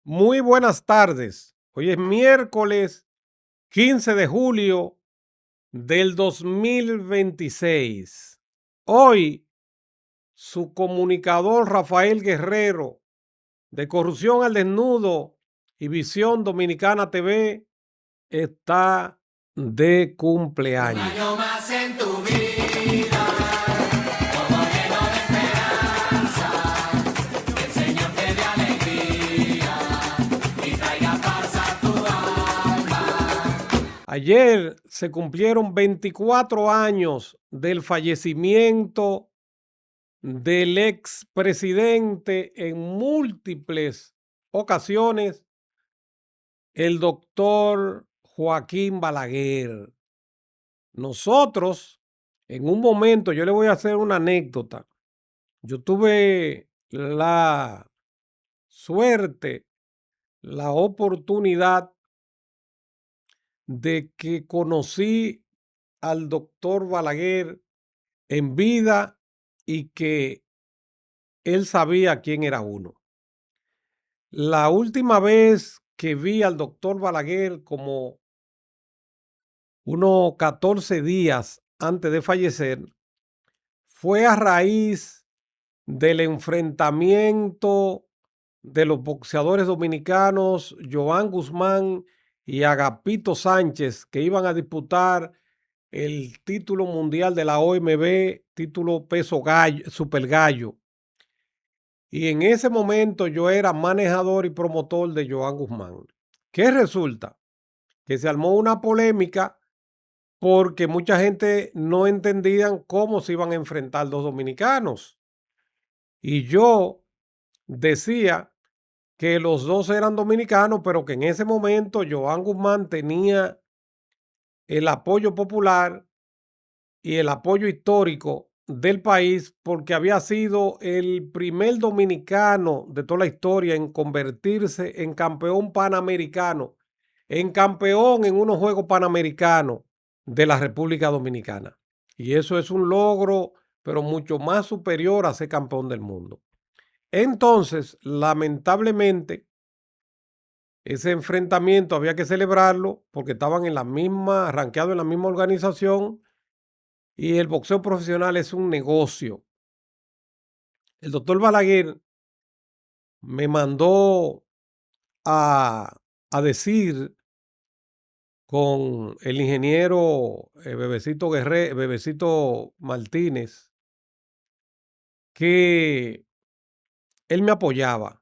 Muy buenas tardes. Hoy es miércoles 15 de julio del 2026. Hoy, su comunicador Rafael Guerrero, de Corrupción al Desnudo y Visión Dominicana TV, está de cumpleaños. Un año más en tu vida, todo lleno de esperanza, que el Señor te dé alegría y traiga paz a tu alma. Ayer se cumplieron 24 años del fallecimiento del expresidente en múltiples ocasiones, el doctor Joaquín Balaguer. Nosotros, en un momento, yo le voy a hacer una anécdota. Yo tuve la suerte, la oportunidad de que conocí al doctor Balaguer en vida y que él sabía quién era uno. La última vez que vi al doctor Balaguer, como unos 14 días antes de fallecer, fue a raíz del enfrentamiento de los boxeadores dominicanos Joan Guzmán y Agapito Sánchez, que iban a disputar el título mundial de la OMB, título peso gallo, super gallo. Y en ese momento yo era manejador y promotor de Joan Guzmán. ¿Qué resulta? Que se armó una polémica porque mucha gente no entendían cómo se iban a enfrentar los dominicanos. Y yo decía que los dos eran dominicanos, pero que en ese momento Joan Guzmán tenía el apoyo popular y el apoyo histórico del país porque había sido el primer dominicano de toda la historia en convertirse en campeón panamericano, en campeón en unos Juegos Panamericanos de la República Dominicana. Y eso es un logro, pero mucho más superior a ser campeón del mundo. Entonces, lamentablemente, ese enfrentamiento había que celebrarlo porque estaban en la misma, rankeados en la misma organización, y el boxeo profesional es un negocio. El doctor Balaguer me mandó a, a decir con el ingeniero Bebecito Martínez, que él me apoyaba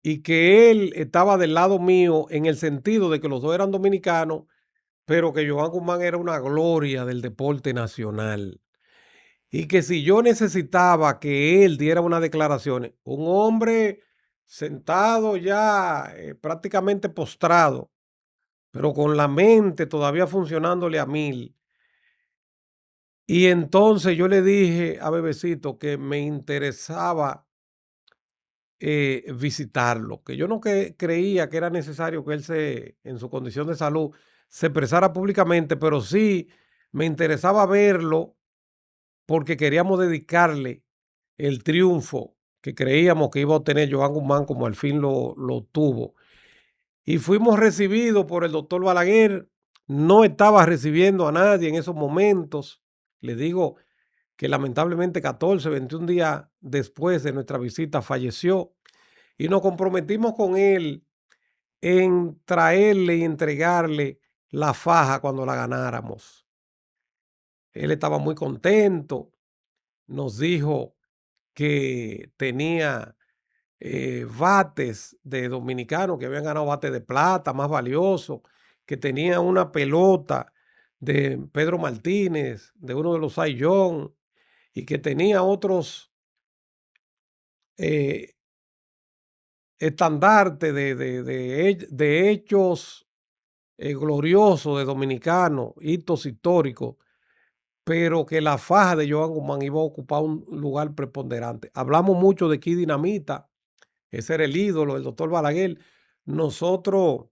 y que él estaba del lado mío en el sentido de que los dos eran dominicanos, pero que Joan Guzmán era una gloria del deporte nacional. Y que si yo necesitaba que él diera unas declaraciones, un hombre sentado ya prácticamente postrado, pero con la mente todavía funcionándole a mil. Y entonces yo le dije a Bebecito que me interesaba visitarlo, que yo no creía que era necesario que él en su condición de salud, se expresara públicamente, pero sí me interesaba verlo porque queríamos dedicarle el triunfo que creíamos que iba a obtener Joan Guzmán, como al fin lo tuvo. Y fuimos recibidos por el doctor Balaguer. No estaba recibiendo a nadie en esos momentos. Le digo que lamentablemente 14, 21 días después de nuestra visita falleció, y nos comprometimos con él en traerle y entregarle la faja cuando la ganáramos. Él estaba muy contento, nos dijo que tenía bates de dominicanos que habían ganado bates de plata más valioso, que tenía una pelota de Pedro Martínez, de uno de los Cy Young, y que tenía otros eh, estandartes de hechos gloriosos de dominicanos, hitos históricos, pero que la faja de Joan Guzmán iba a ocupar un lugar preponderante. Hablamos mucho de Kid Dinamita. Ese era el ídolo, el doctor Balaguer. Nosotros,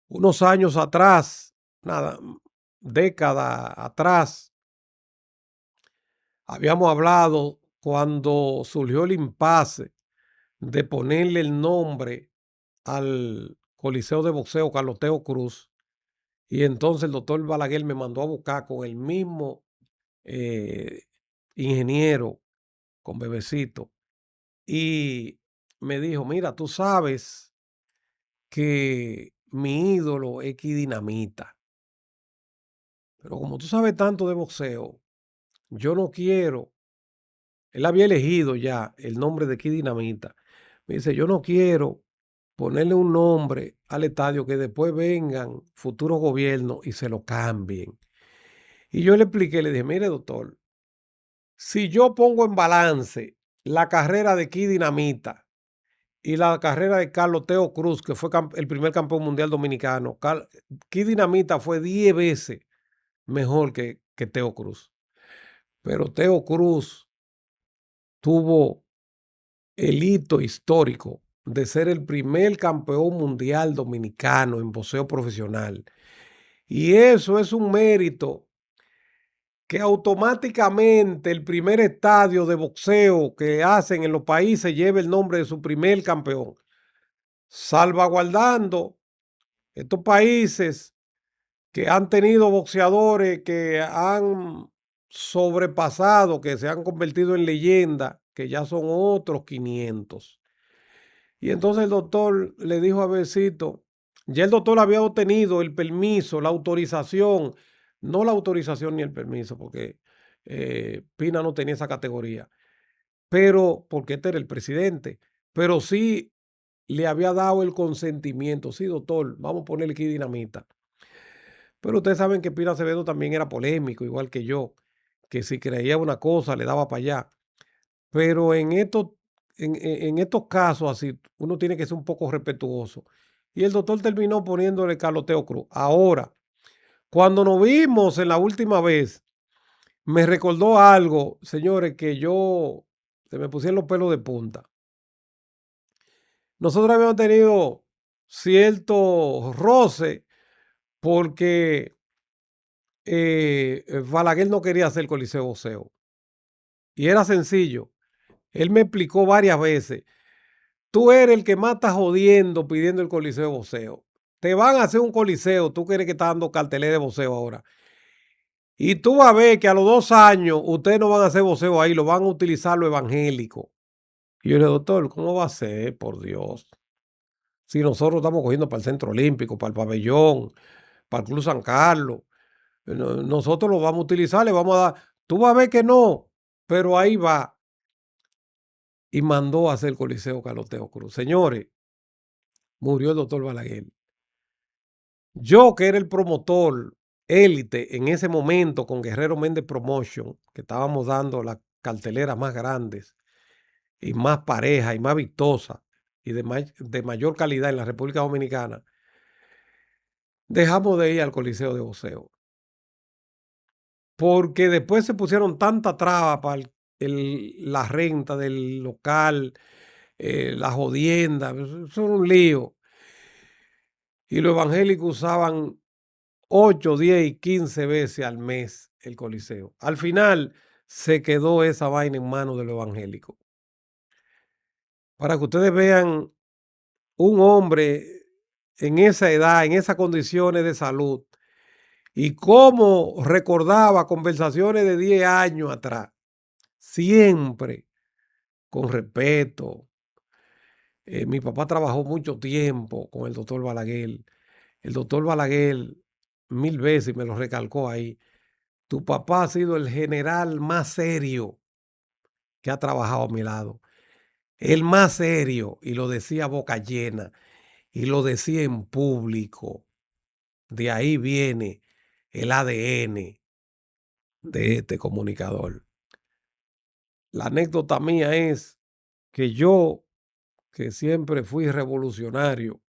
unos años atrás, nada, décadas atrás, habíamos hablado cuando surgió el impasse de ponerle el nombre al Coliseo de Boxeo Carlos Teo Cruz. Y entonces el doctor Balaguer me mandó a buscar con el mismo eh, ingeniero, con Bebecito, y me dijo, mira, tú sabes que mi ídolo es Kid Dinamita, pero como tú sabes tanto de boxeo, yo no quiero, él había elegido ya el nombre de Kid Dinamita. Me dice, yo no quiero ponerle un nombre al estadio que después vengan futuros gobiernos y se lo cambien. Y yo le expliqué, le dije, mire doctor, si yo pongo en balance la carrera de Kid Dinamita y la carrera de Carlos Teo Cruz, que fue el primer campeón mundial dominicano, Kid Dinamita fue 10 veces mejor que Teo Cruz. Pero Teo Cruz tuvo el hito histórico de ser el primer campeón mundial dominicano en boxeo profesional. Y eso es un mérito que automáticamente el primer estadio de boxeo que hacen en los países lleve el nombre de su primer campeón, salvaguardando estos países que han tenido boxeadores que han sobrepasado, que se han convertido en leyenda, que ya son otros 500. Y entonces el doctor le dijo a Besito, ya el doctor había obtenido el permiso, la autorización, no la autorización ni el permiso, porque Pina no tenía esa categoría, pero porque este era el presidente, pero sí le había dado el consentimiento. Sí, doctor, vamos a ponerle aquí dinamita. Pero ustedes saben que Pina Acevedo también era polémico, igual que yo, que si creía una cosa le daba para allá. Pero en estos casos así, uno tiene que ser un poco respetuoso. Y el doctor terminó poniéndole Carlos Teo Cruz. Ahora, cuando nos vimos en la última vez, me recordó algo, señores, que se me pusieron los pelos de punta. Nosotros habíamos tenido cierto roce porque Balaguer no quería hacer Coliseo Boxeo. Y era sencillo. Él me explicó varias veces. Tú eres el que más está jodiendo pidiendo el Coliseo de Boxeo. Te van a hacer un coliseo, tú crees que está dando cartelera de boxeo ahora. Y tú vas a ver que a los 2 años ustedes no van a hacer boxeo ahí, lo van a utilizar lo evangélico. Y yo le digo, doctor, ¿cómo va a ser? Por Dios. Si nosotros estamos cogiendo para el Centro Olímpico, para el Pabellón, para el Club San Carlos, nosotros lo vamos a utilizar, le vamos a dar. Tú vas a ver que no, pero ahí va. Y mandó a hacer el Coliseo Carlos Teo Cruz. Señores, murió el doctor Balaguer. Yo, que era el promotor élite en ese momento con Guerrero Méndez Promotion, que estábamos dando las carteleras más grandes y más parejas y más vistosas y de mayor calidad en la República Dominicana, dejamos de ir al Coliseo de Boxeo. Porque después se pusieron tanta traba para la renta del local, la jodienda, eso era un lío. Y los evangélicos usaban 8, 10 y 15 veces al mes el Coliseo. Al final se quedó esa vaina en manos de los evangélicos. Para que ustedes vean un hombre en esa edad, en esas condiciones de salud, y cómo recordaba conversaciones de 10 años atrás, siempre con respeto. Mi papá trabajó mucho tiempo con el doctor Balaguer. El doctor Balaguer 1000 veces me lo recalcó ahí. Tu papá ha sido el general más serio que ha trabajado a mi lado. El más serio, y lo decía a boca llena, y lo decía en público. De ahí viene el ADN de este comunicador. La anécdota mía es que yo, que siempre fui revolucionario,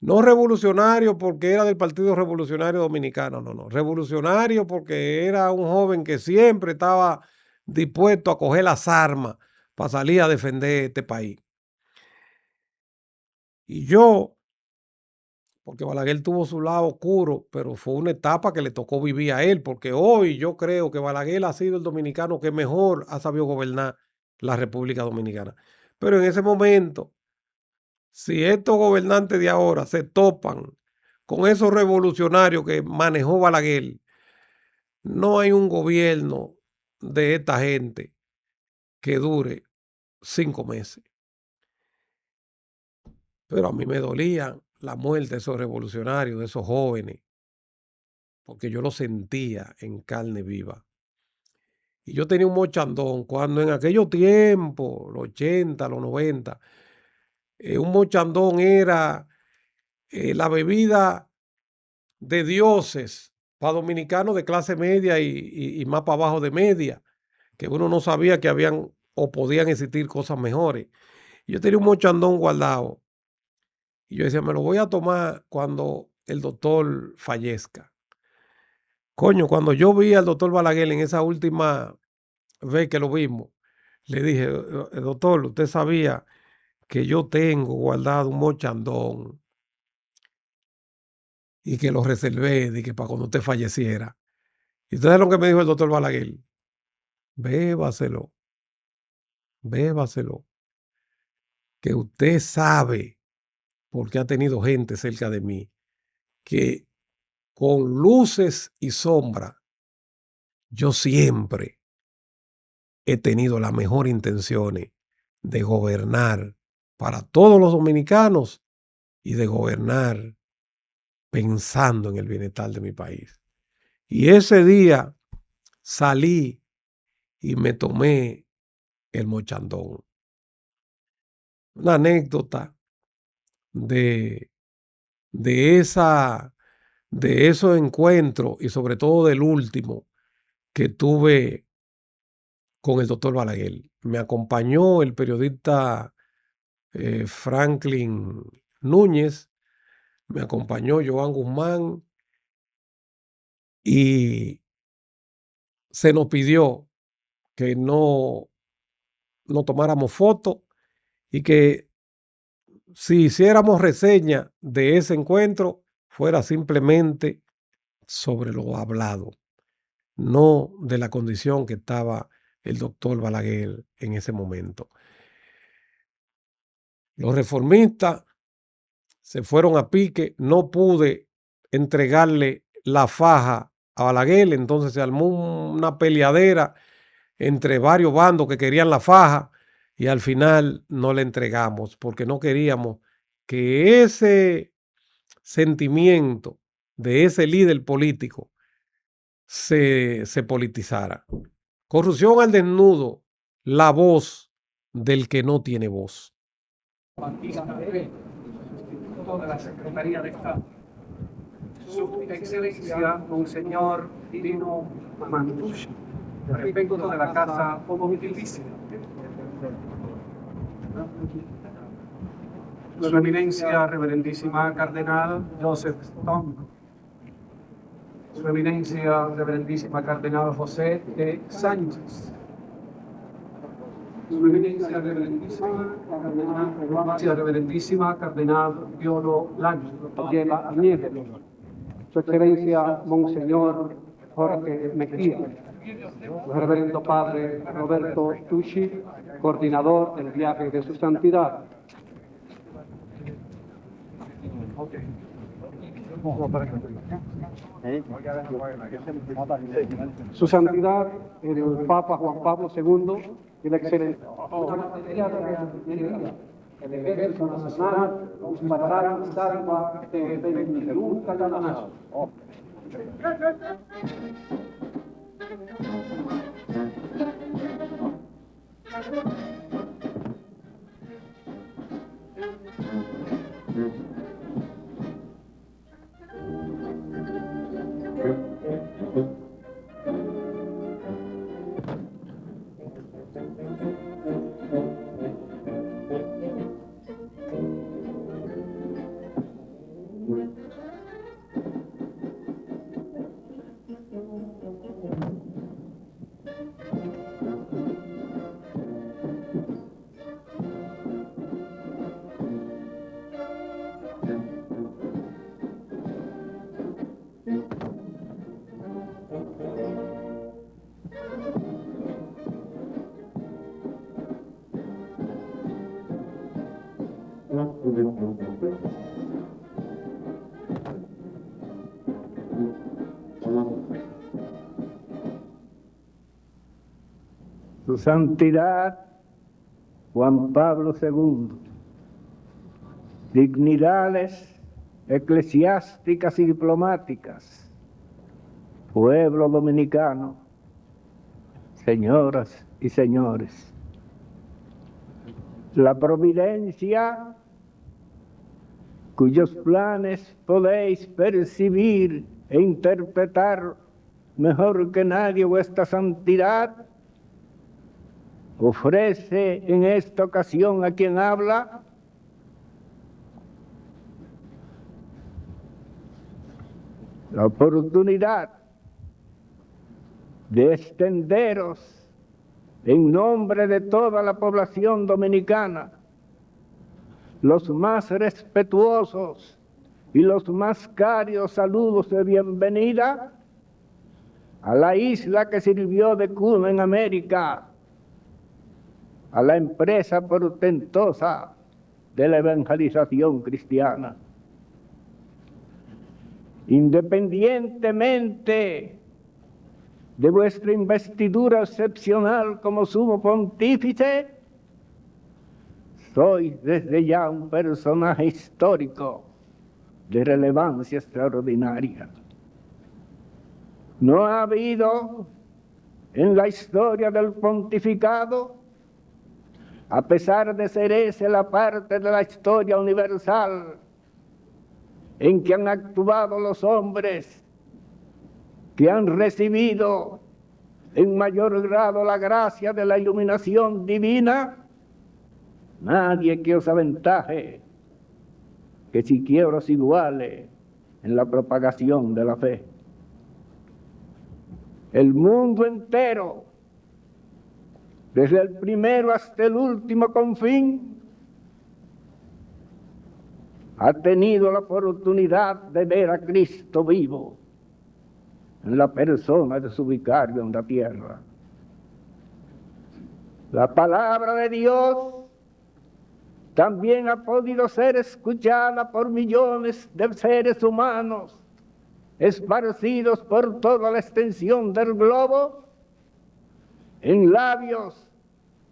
no revolucionario porque era del Partido Revolucionario Dominicano, no, no. Revolucionario porque era un joven que siempre estaba dispuesto a coger las armas para salir a defender este país. Y yo, porque Balaguer tuvo su lado oscuro, pero fue una etapa que le tocó vivir a él, porque hoy yo creo que Balaguer ha sido el dominicano que mejor ha sabido gobernar la República Dominicana. Pero en ese momento, si estos gobernantes de ahora se topan con esos revolucionarios que manejó Balaguer, no hay un gobierno de esta gente que dure 5 meses. Pero a mí me dolía la muerte de esos revolucionarios, de esos jóvenes, porque yo lo sentía en carne viva. Y yo tenía un mochandón cuando en aquellos tiempos, los 80, los 90, un mochandón era la bebida de dioses para dominicanos de clase media y más para abajo de media, que uno no sabía que habían o podían existir cosas mejores. Y yo tenía un mochandón guardado y yo decía, me lo voy a tomar cuando el doctor fallezca. Coño, cuando yo vi al doctor Balaguer en esa última vez que lo vimos, le dije, doctor, usted sabía que yo tengo guardado un mochandón y que lo reservé de que para cuando usted falleciera. Y ustedes lo que me dijo el doctor Balaguer, bébaselo, bébaselo, que usted sabe, porque ha tenido gente cerca de mí, que con luces y sombras, yo siempre he tenido las mejores intenciones de gobernar para todos los dominicanos y de gobernar pensando en el bienestar de mi país. Y ese día salí y me tomé el mochandón. Una anécdota de, de de esos encuentros y sobre todo del último que tuve con el doctor Balaguer. Me acompañó el periodista Franklin Núñez, me acompañó Joan Guzmán y se nos pidió que no tomáramos fotos y que si hiciéramos reseña de ese encuentro fuera simplemente sobre lo hablado, no de la condición que estaba el doctor Balaguer en ese momento. Los reformistas se fueron a pique, no pude entregarle la faja a Balaguer, entonces se armó una peleadera entre varios bandos que querían la faja y al final no la entregamos porque no queríamos que ese sentimiento de ese líder político se politizara. Corrupción al desnudo, la voz del que no tiene voz. De la Secretaría de Estado, Su Excelencia Monseñor Dino Mantucci, prefecto de la Casa Pontificia, Su Eminencia Reverendísima Cardenal Joseph Stone, Su Eminencia Reverendísima Cardenal José de Sánchez, Su Eminencia Reverendísima Cardenal Piolo Langela Nieves, Su Excelencia Monseñor Jorge Mejía, Su Reverendo Padre Roberto Tucci, coordinador del viaje de Su Santidad. Su Santidad, el Papa Juan Pablo II y la Excelencia. El Ejército Nacional disparará salva de 21 cañonazos. Su Santidad Juan Pablo II, dignidades eclesiásticas y diplomáticas, pueblo dominicano, señoras y señores, la providencia cuyos planes podéis percibir e interpretar mejor que nadie vuestra santidad, ofrece en esta ocasión a quien habla la oportunidad de extenderos en nombre de toda la población dominicana los más respetuosos y los más cálidos saludos de bienvenida a la isla que sirvió de cuna en América, a la empresa portentosa de la evangelización cristiana. Independientemente de vuestra investidura excepcional como sumo pontífice, sois desde ya un personaje histórico de relevancia extraordinaria. No ha habido en la historia del pontificado, a pesar de ser esa la parte de la historia universal en que han actuado los hombres que han recibido en mayor grado la gracia de la iluminación divina, nadie que os aventaje, que siquiera os iguale en la propagación de la fe. El mundo entero, desde el primero hasta el último confín, ha tenido la oportunidad de ver a Cristo vivo en la persona de su vicario en la tierra. La palabra de Dios también ha podido ser escuchada por millones de seres humanos esparcidos por toda la extensión del globo, en labios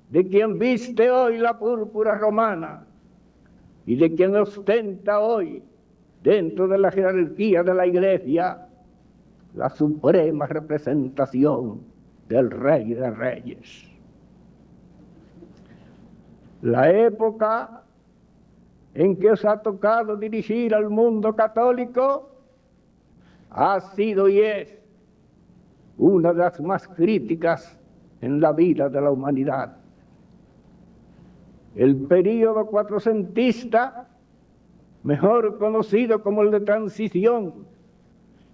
de quien viste hoy la púrpura romana y de quien ostenta hoy, dentro de la jerarquía de la Iglesia, la suprema representación del Rey de Reyes. La época en que os ha tocado dirigir al mundo católico ha sido y es una de las más críticas en la vida de la humanidad. El período cuatrocentista, mejor conocido como el de transición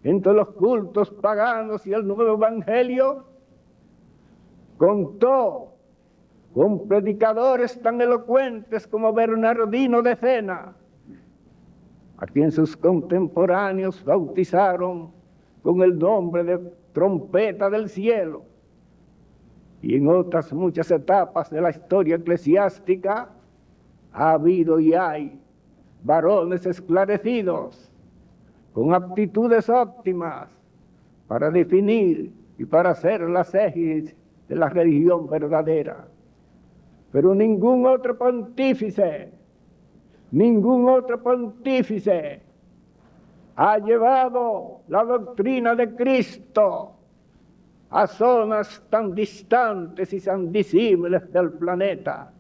entre los cultos paganos y el nuevo evangelio, contó con predicadores tan elocuentes como Bernardino de Sena, a quien sus contemporáneos bautizaron con el nombre de trompeta del cielo, y en otras muchas etapas de la historia eclesiástica ha habido y hay varones esclarecidos, con aptitudes óptimas para definir y para hacer las ejes de la religión verdadera. Pero ningún otro pontífice ha llevado la doctrina de Cristo a zonas tan distantes y tan disímiles del planeta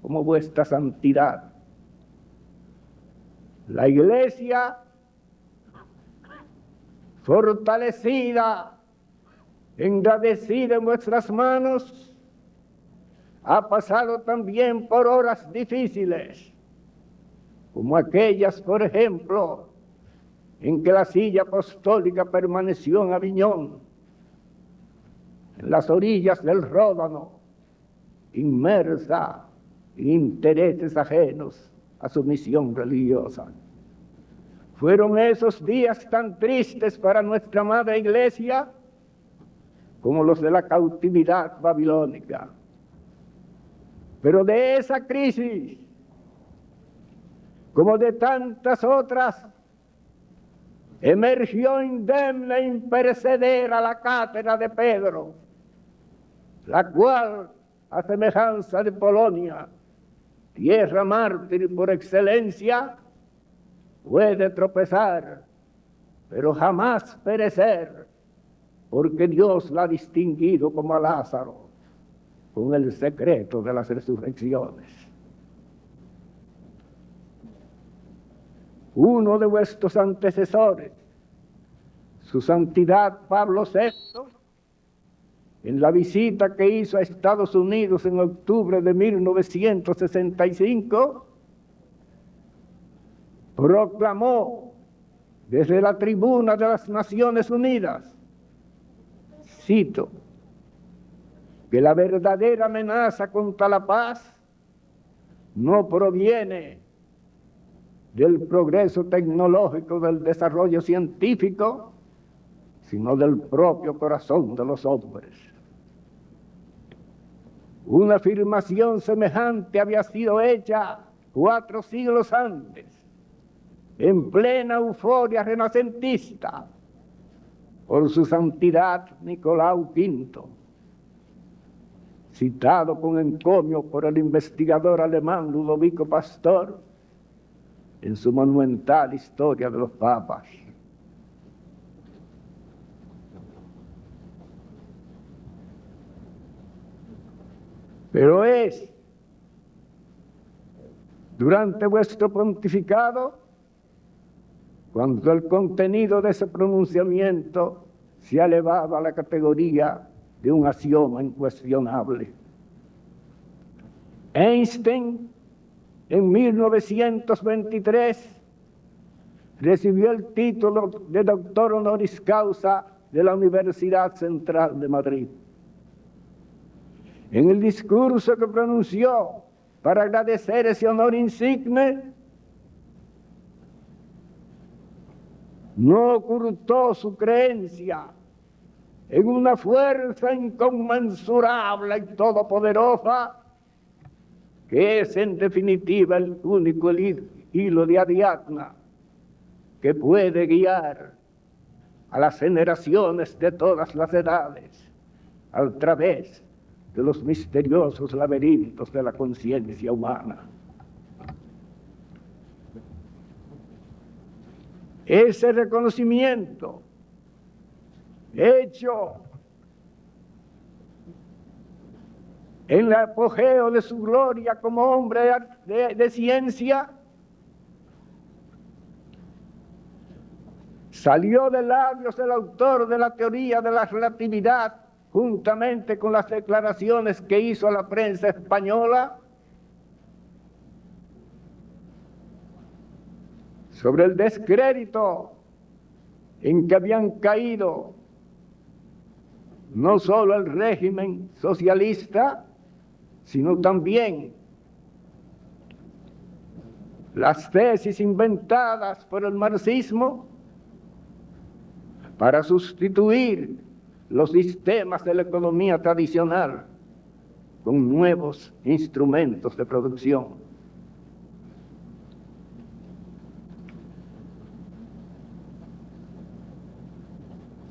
como vuestra santidad. La Iglesia, fortalecida, engrandecida en vuestras manos, ha pasado también por horas difíciles, como aquellas, por ejemplo, en que la silla apostólica permaneció en Aviñón, en las orillas del Ródano, inmersa en intereses ajenos a su misión religiosa. Fueron esos días tan tristes para nuestra amada Iglesia como los de la cautividad babilónica. Pero de esa crisis como de tantas otras, emergió indemne e imperecedera la cátedra de Pedro, la cual, a semejanza de Polonia, tierra mártir por excelencia, puede tropezar, pero jamás perecer, porque Dios la ha distinguido como a Lázaro con el secreto de las resurrecciones. Uno de vuestros antecesores, su santidad Pablo VI, en la visita que hizo a Estados Unidos en octubre de 1965, proclamó desde la tribuna de las Naciones Unidas, cito, que la verdadera amenaza contra la paz no proviene del progreso tecnológico, del desarrollo científico, sino del propio corazón de los hombres. Una afirmación semejante había sido hecha 4 siglos antes, en plena euforia renacentista, por su santidad Nicolau V, citado con encomio por el investigador alemán Ludovico Pastor en su monumental Historia de los Papas. Pero es durante vuestro pontificado cuando el contenido de ese pronunciamiento se ha elevado a la categoría de un axioma incuestionable. Einstein, en 1923, recibió el título de doctor honoris causa de la Universidad Central de Madrid. En el discurso que pronunció para agradecer ese honor insigne, no ocultó su creencia en una fuerza inconmensurable y todopoderosa, que es en definitiva el único hilo de Ariadna que puede guiar a las generaciones de todas las edades a través de los misteriosos laberintos de la conciencia humana. Ese reconocimiento hecho en el apogeo de su gloria como hombre de ciencia, salió de labios del autor de la teoría de la relatividad, juntamente con las declaraciones que hizo a la prensa española sobre el descrédito en que habían caído no solo el régimen socialista, sino también las tesis inventadas por el marxismo para sustituir los sistemas de la economía tradicional con nuevos instrumentos de producción.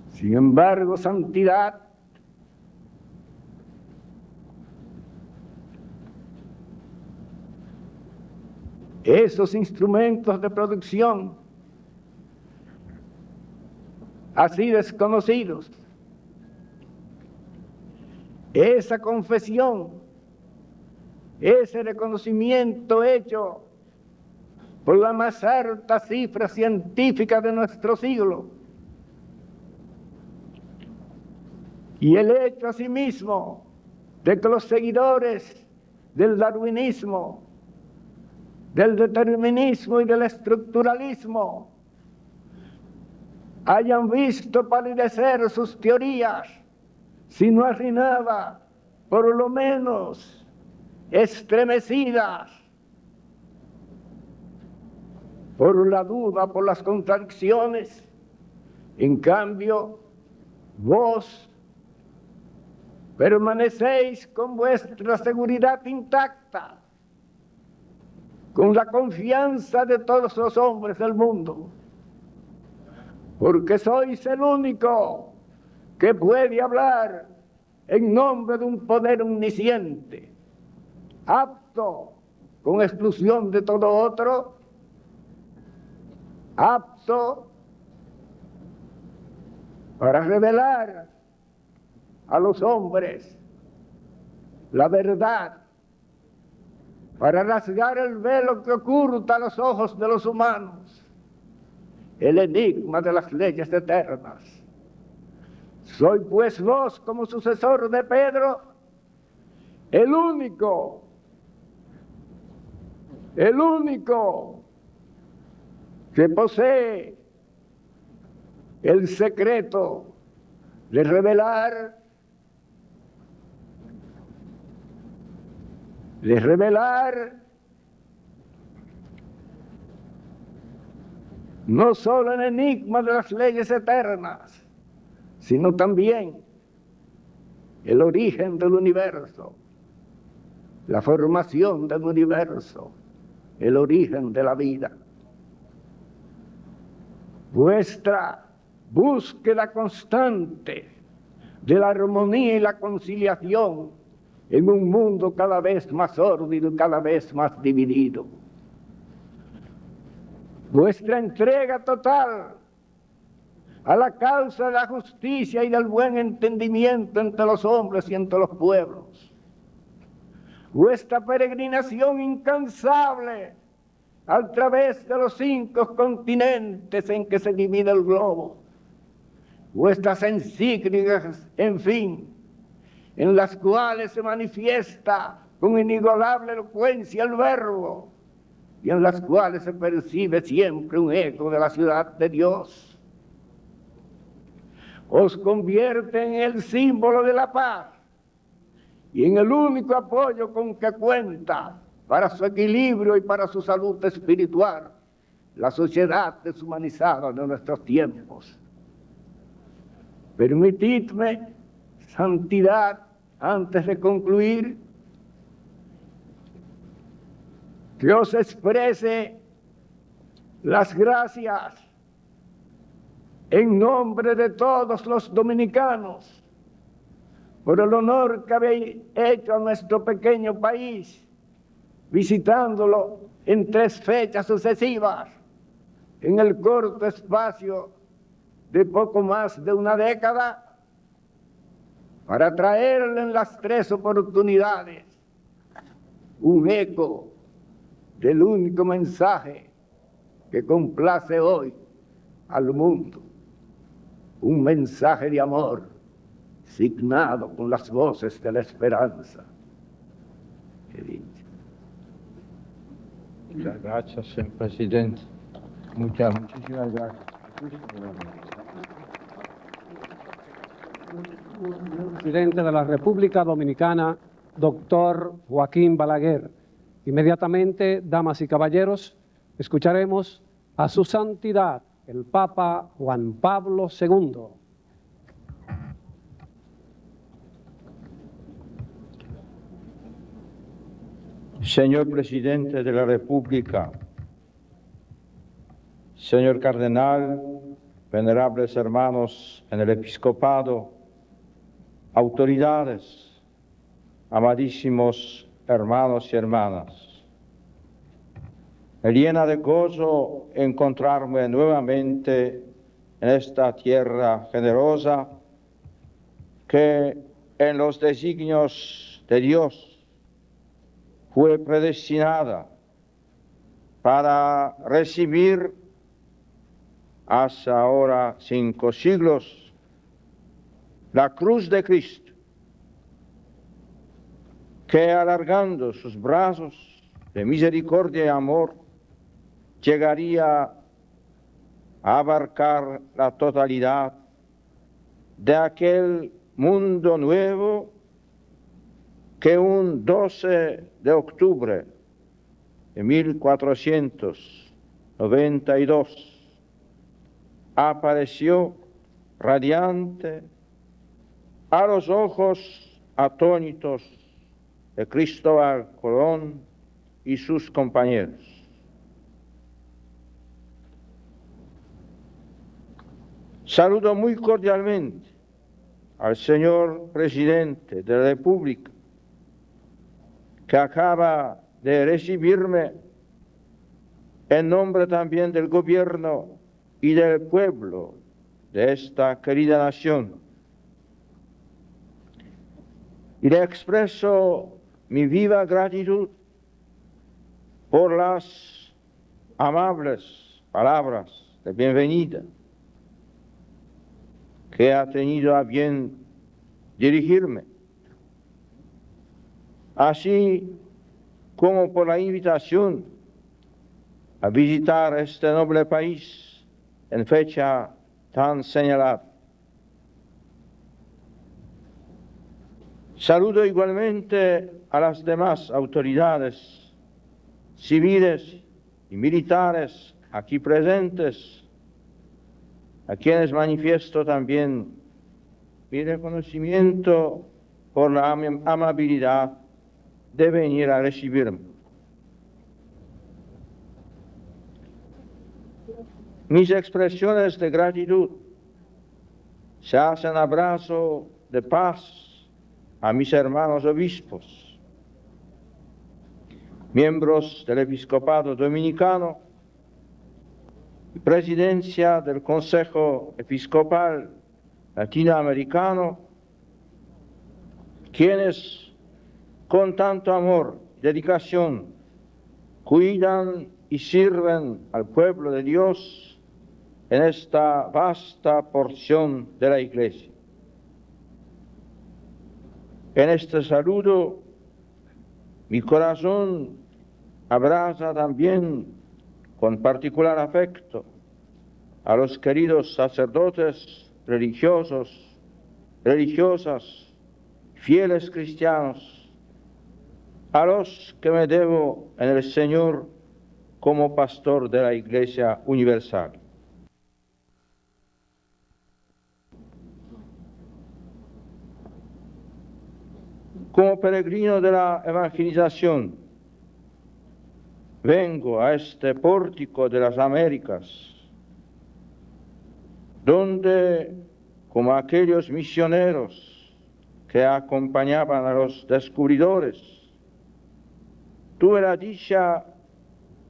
Sin embargo, santidad esos instrumentos de producción así desconocidos, esa confesión, ese reconocimiento hecho por la más alta cifra científica de nuestro siglo, y el hecho asimismo de que los seguidores del darwinismo, del determinismo y del estructuralismo hayan visto palidecer sus teorías, si no arruinadas, por lo menos estremecidas por la duda, por las contradicciones. En cambio, vos permanecéis con vuestra seguridad intacta, con la confianza de todos los hombres del mundo, porque sois el único que puede hablar en nombre de un poder omnisciente, apto, con exclusión de todo otro, apto para revelar a los hombres la verdad, para rasgar el velo que oculta a los ojos de los humanos, el enigma de las leyes eternas. Soy pues vos, como sucesor de Pedro, el único que posee el secreto de revelar no solo el enigma de las leyes eternas, sino también el origen del universo, la formación del universo, el origen de la vida. Vuestra búsqueda constante de la armonía y la conciliación en un mundo cada vez más sórdido y cada vez más dividido. Vuestra entrega total a la causa de la justicia y del buen entendimiento entre los hombres y entre los pueblos. Vuestra peregrinación incansable a través de los 5 continentes en que se divide el globo. Vuestras encíclicas, en fin, en las cuales se manifiesta con inigualable elocuencia el verbo y en las cuales se percibe siempre un eco de la ciudad de Dios. Os convierte en el símbolo de la paz y en el único apoyo con que cuenta para su equilibrio y para su salud espiritual la sociedad deshumanizada de nuestros tiempos. Permitidme, santidad, antes de concluir, que os exprese las gracias en nombre de todos los dominicanos por el honor que habéis hecho a nuestro pequeño país, visitándolo en 3 fechas sucesivas, en el corto espacio de poco más de una década, para traerle en las 3 oportunidades un eco del único mensaje que complace hoy al mundo, un mensaje de amor signado con las voces de la esperanza. Muchas gracias, señor presidente. Muchísimas gracias. Presidente de la República Dominicana, doctor Joaquín Balaguer. Inmediatamente, damas y caballeros, escucharemos a su santidad, el Papa Juan Pablo II. Señor presidente de la República, señor cardenal, venerables hermanos en el episcopado, autoridades, amadísimos hermanos y hermanas. Me llena de gozo encontrarme nuevamente en esta tierra generosa que en los designios de Dios fue predestinada para recibir hasta ahora 5 siglos la cruz de Cristo, que alargando sus brazos de misericordia y amor llegaría a abarcar la totalidad de aquel mundo nuevo que un 12 de octubre de 1492 apareció radiante a los ojos atónitos de Cristóbal Colón y sus compañeros. Saludo muy cordialmente al señor presidente de la República, que acaba de recibirme en nombre también del gobierno y del pueblo de esta querida nación. Y le expreso mi viva gratitud por las amables palabras de bienvenida que ha tenido a bien dirigirme, así como por la invitación a visitar este noble país en fecha tan señalada. Saludo igualmente a las demás autoridades civiles y militares aquí presentes, a quienes manifiesto también mi reconocimiento por la amabilidad de venir a recibirme. Mis expresiones de gratitud se hacen abrazo de paz a mis hermanos obispos, miembros del Episcopado Dominicano y presidencia del Consejo Episcopal Latinoamericano, quienes con tanto amor y dedicación cuidan y sirven al pueblo de Dios en esta vasta porción de la Iglesia. En este saludo, mi corazón abraza también con particular afecto a los queridos sacerdotes religiosos, religiosas, fieles cristianos, a los que me debo en el Señor como pastor de la Iglesia Universal. Como peregrino de la evangelización, vengo a este pórtico de las Américas, donde, como aquellos misioneros que acompañaban a los descubridores, tuve la dicha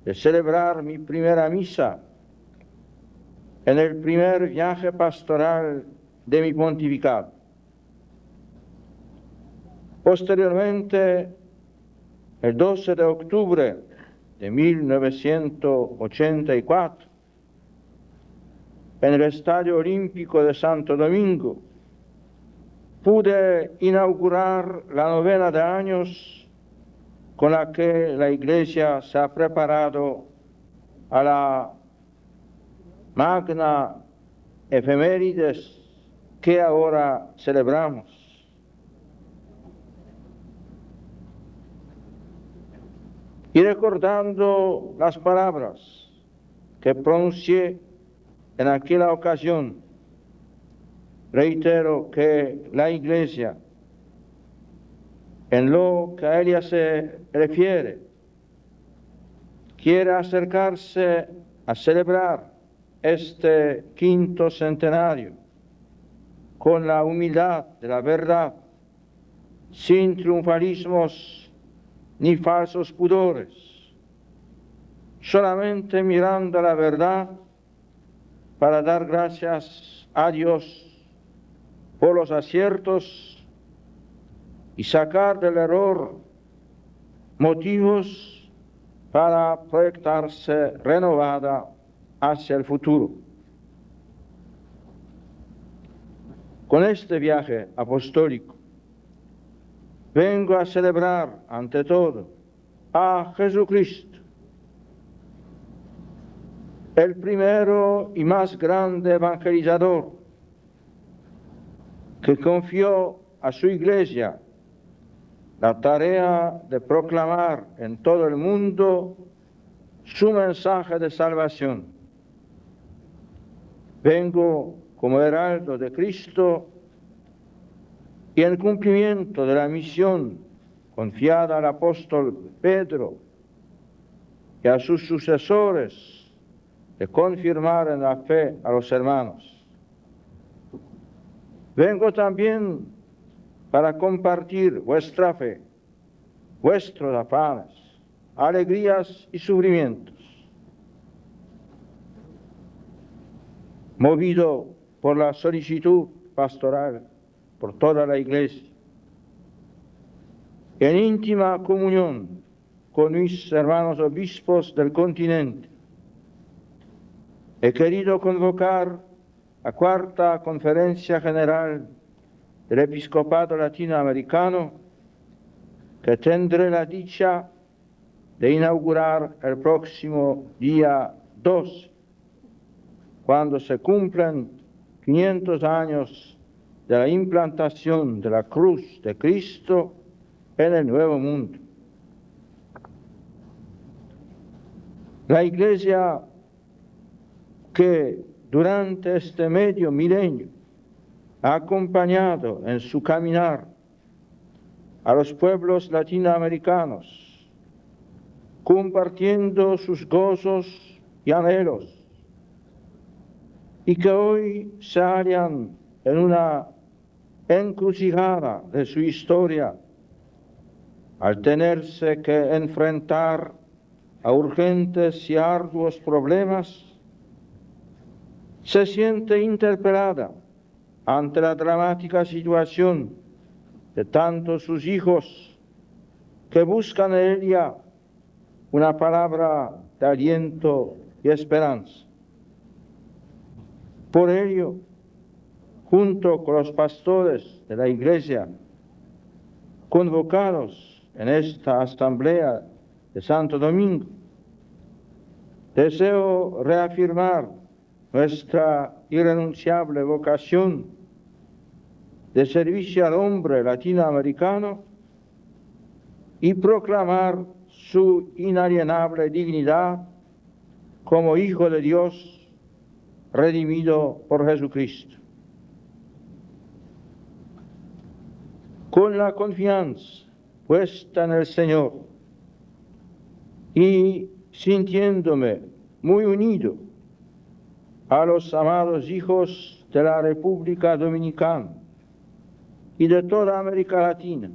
de celebrar mi primera misa en el primer viaje pastoral de mi pontificado. Posteriormente, el 12 de octubre de 1984, en el Estadio Olímpico de Santo Domingo, pude inaugurar la novena de años con la que la Iglesia se ha preparado a la magna efemérides que ahora celebramos. Y recordando las palabras que pronuncié en aquella ocasión, reitero que la Iglesia, en lo que a ella se refiere, quiere acercarse a celebrar este quinto centenario con la humildad de la verdad, sin triunfalismos ni falsos pudores, solamente mirando a la verdad para dar gracias a Dios por los aciertos y sacar del error motivos para proyectarse renovada hacia el futuro. Con este viaje apostólico vengo a celebrar ante todo a Jesucristo, el primero y más grande evangelizador, que confió a su Iglesia la tarea de proclamar en todo el mundo su mensaje de salvación. Vengo como heraldo de Cristo y en cumplimiento de la misión confiada al apóstol Pedro y a sus sucesores de confirmar en la fe a los hermanos. Vengo también para compartir vuestra fe, vuestros afanes, alegrías y sufrimientos. Movido por la solicitud pastoral por toda la Iglesia, en íntima comunión con mis hermanos obispos del continente, he querido convocar la Cuarta Conferencia General del Episcopado Latinoamericano, que tendré la dicha de inaugurar el próximo día 12, cuando se cumplen 500 años de la implantación de la cruz de Cristo en el Nuevo Mundo. La Iglesia que durante este medio milenio ha acompañado en su caminar a los pueblos latinoamericanos, compartiendo sus gozos y anhelos, y que hoy se hallan en una encrucijada de su historia, al tenerse que enfrentar a urgentes y arduos problemas, se siente interpelada ante la dramática situación de tantos sus hijos que buscan en ella una palabra de aliento y esperanza. Por ello, junto con los pastores de la Iglesia convocados en esta asamblea de Santo Domingo, deseo reafirmar nuestra irrenunciable vocación de servicio al hombre latinoamericano y proclamar su inalienable dignidad como hijo de Dios redimido por Jesucristo. Con la confianza puesta en el Señor y sintiéndome muy unido a los amados hijos de la República Dominicana y de toda América Latina,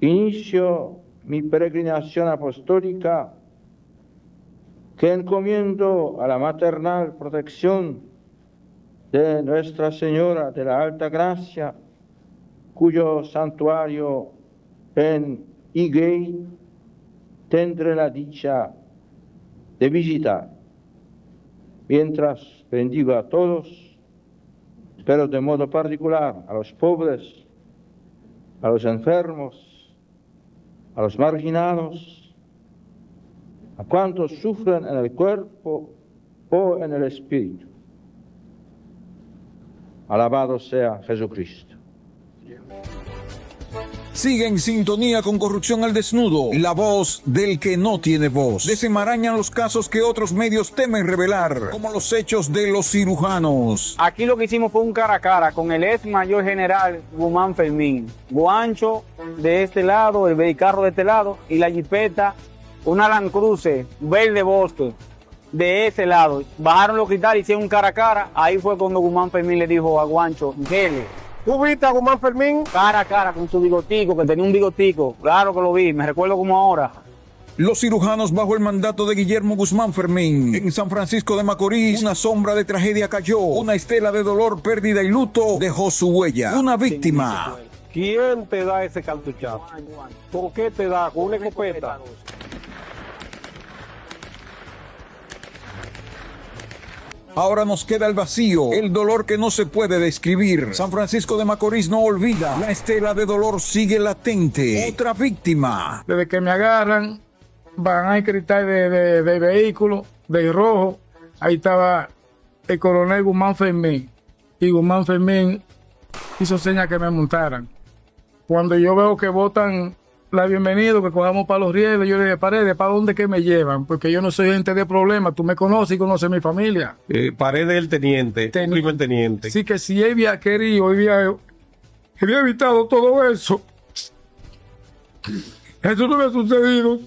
inicio mi peregrinación apostólica que encomiendo a la maternal protección de Nuestra Señora de la Alta Gracia, cuyo santuario en Higüey tendré la dicha de visitar. Mientras bendigo a todos, pero de modo particular a los pobres, a los enfermos, a los marginados, a cuantos sufren en el cuerpo o en el espíritu. Alabado sea Jesucristo. Sigue en sintonía con Corrupción al Desnudo, la voz del que no tiene voz. Desenmarañan los casos que otros medios temen revelar, como los hechos de los cirujanos. Aquí lo que hicimos fue un cara a cara con el ex mayor general Guzmán Fermín. Guancho de este lado, el vehículo de este lado y la jipeta, una Land Cruiser verde bosque de ese lado. Bajaron los cristales, hicieron un cara a cara. Ahí fue cuando Guzmán Fermín le dijo a Guancho, gele. ¿Tú viste a Guzmán Fermín? Cara a cara con su bigotico, que tenía un bigotico. Claro que lo vi, me recuerdo como ahora. Los cirujanos bajo el mandato de Guillermo Guzmán Fermín. En San Francisco de Macorís, una sombra de tragedia cayó. Una estela de dolor, pérdida y luto dejó su huella. Una víctima. ¿Quién te da ese cartuchazo? ¿Por qué te da? ¿Con una escopeta? Ahora nos queda el vacío, el dolor que no se puede describir. San Francisco de Macorís no olvida. La estela de dolor sigue latente. Otra víctima. Desde que me agarran, van a cristal de vehículo, de rojo. Ahí estaba el coronel Guzmán Fermín. Y Guzmán Fermín hizo señas que me montaran. Cuando yo veo que botan la bienvenida, que cojamos para los rieles, yo le dije, Paredes, ¿para dónde que me llevan? Porque yo no soy gente de problemas, tú me conoces y conoces mi familia. Paredes el teniente, primer teniente. Así que si él había querido, había evitado todo eso, eso no me ha sucedido.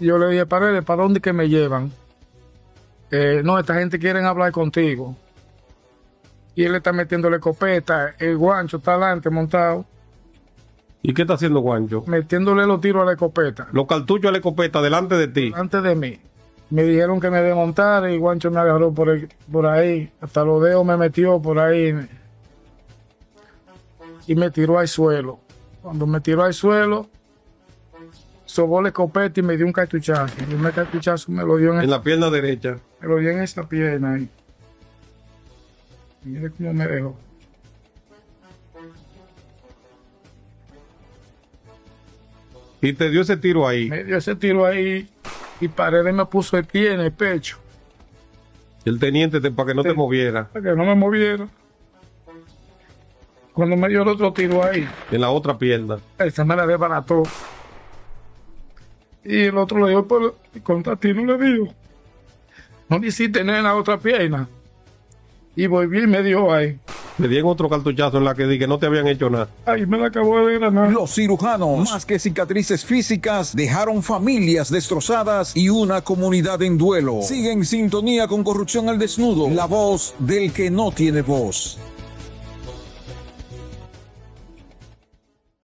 Y yo le dije, Paredes, ¿para dónde que me llevan? No, esta gente quiere hablar contigo. Y él está metiendo la escopeta, el guancho está adelante montado, ¿Y qué está haciendo Guancho? metiéndole los tiros a la escopeta, Los cartuchos a la escopeta delante de ti. delante de mí. Me dijeron que me desmontara y guancho me agarró por ahí, hasta los dedos me metió por ahí y me tiró al suelo. Cuando me tiró al suelo, sobó la escopeta y me dio un cartuchazo. El primer cartuchazo me lo dio En la pierna derecha. me lo dio en esa pierna ahí. Mire cómo me dejó. Y te dio ese tiro ahí. Me dio ese tiro ahí y Paredes me puso el pie en el pecho El teniente para que no te Sí. moviera. para que no me moviera. Cuando me dio el otro tiro ahí, En la otra pierna. esa me la desbarató. Y el otro le dio por contra ti, no le dio. No le hiciste nada en la otra pierna. Y volví y me dio ahí. Me dieron otro cartuchazo en la que di que no te habían hecho nada. Ahí me la acabó de granar. Los cirujanos, más que cicatrices físicas, dejaron familias destrozadas y una comunidad en duelo. Sigue en sintonía con Corrupción al Desnudo, la voz del que no tiene voz.